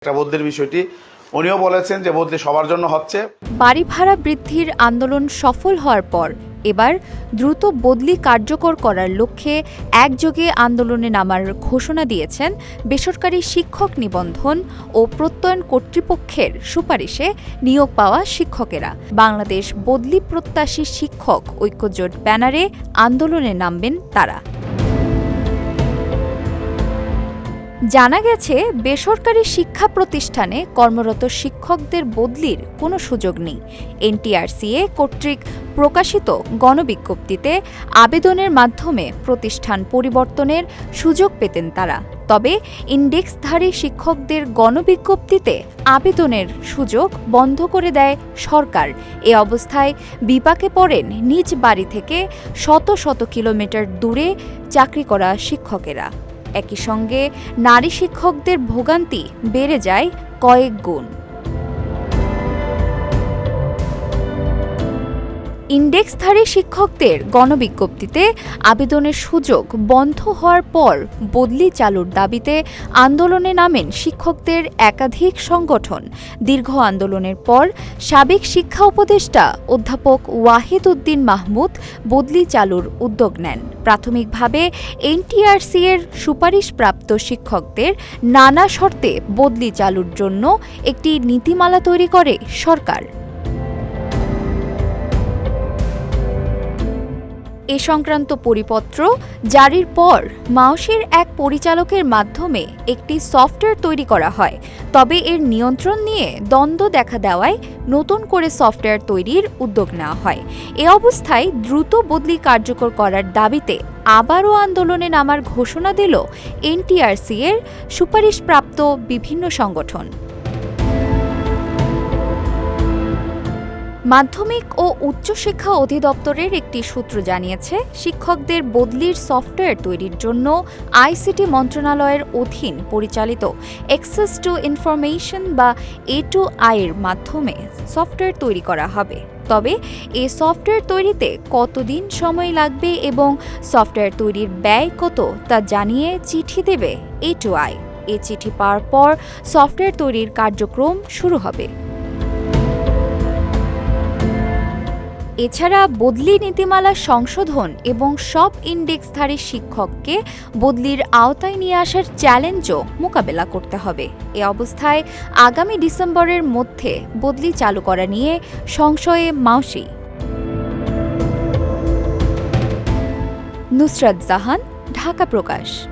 একটা বদলির বিষয়টি উনিও বলেছেন যে বদলি সবার জন্য হচ্ছে। বাড়ি ভাড়া বৃদ্ধির আন্দোলন সফল হওয়ার পর এবার দ্রুত বদলি কার্যকর করার লক্ষ্যে একযোগে আন্দোলনে নামার ঘোষণা দিয়েছেন বেসরকারি শিক্ষক নিবন্ধন ও প্রত্যয়ন কর্তৃপক্ষের সুপারিশে নিয়োগ পাওয়া শিক্ষকেরা। বাংলাদেশ বদলি প্রত্যাশী শিক্ষক ঐক্যজোট ব্যানারে আন্দোলনে নামবেন তারা। জানা গেছে, বেসরকারি শিক্ষা প্রতিষ্ঠানে কর্মরত শিক্ষকদের বদলির কোনো সুযোগ নেই। এনটিআরসিএ কর্তৃক প্রকাশিত গণবিজ্ঞপ্তিতে আবেদনের মাধ্যমে প্রতিষ্ঠান পরিবর্তনের সুযোগ পেতেন তারা। তবে ইনডেক্সধারী শিক্ষকদের গণবিজ্ঞপ্তিতে আবেদনের সুযোগ বন্ধ করে দেয় সরকার। এ অবস্থায় বিপাকে পড়েন নিজ বাড়ি থেকে শত শত কিলোমিটার দূরে চাকরি করা শিক্ষকেরা। একই সঙ্গে নারী শিক্ষকদের ভোগান্তি বেড়ে যায় কয়েক গুণ। ইনডেক্সধারী শিক্ষকদের গণবিজ্ঞপ্তিতে আবেদনের সুযোগ বন্ধ হওয়ার পর বদলি চালুর দাবিতে আন্দোলনে নামেন শিক্ষকদের একাধিক সংগঠন। দীর্ঘ আন্দোলনের পর সাবেক শিক্ষা উপদেষ্টা অধ্যাপক ওয়াহিদ উদ্দিন মাহমুদ বদলি চালুর উদ্যোগ নেন। প্রাথমিকভাবে এনটিআরসি-এর সুপারিশপ্রাপ্ত শিক্ষকদের নানা শর্তে বদলি চালুর জন্য একটি নীতিমালা তৈরি করে সরকার। এ সংক্রান্ত পরিপত্র জারির পর মাওশির এক পরিচালকের মাধ্যমে একটি সফটওয়্যার তৈরি করা হয়। তবে এর নিয়ন্ত্রণ নিয়ে দ্বন্দ্ব দেখা দেওয়ায় নতুন করে সফটওয়্যার তৈরির উদ্যোগ নেওয়া হয়। এ অবস্থায় দ্রুত বদলি কার্যকর করার দাবিতে আবারও আন্দোলনে নামার ঘোষণা দিল এনটিআরসি-এর সুপারিশপ্রাপ্ত বিভিন্ন সংগঠন। মাধ্যমিক ও উচ্চশিক্ষা অধিদপ্তরের একটি সূত্র জানিয়েছে, শিক্ষকদের বদলির সফটওয়্যার তৈরির জন্য আইসিটি মন্ত্রণালয়ের অধীন পরিচালিত অ্যাক্সেস টু ইনফরমেশন বা A2I এর মাধ্যমে সফটওয়্যার তৈরি করা হবে। তবে এই সফটওয়্যার তৈরিতে কতদিন সময় লাগবে এবং সফটওয়্যার তৈরির ব্যয় কত তা জানিয়ে চিঠি দেবে A2I। এই চিঠি পাওয়ার পর সফটওয়্যার তৈরির কার্যক্রম শুরু হবে। এছাড়া বদলি নীতিমালা সংশোধন এবং সব ইনডেক্সধারী শিক্ষককে বদলির আওতায় নিয়ে আসার চ্যালেঞ্জও মোকাবেলা করতে হবে। এ অবস্থায় আগামী ডিসেম্বরের মধ্যে বদলি চালু করা নিয়ে সংশয়ে মাওশি। নুসরাত জাহান, ঢাকা প্রকাশ।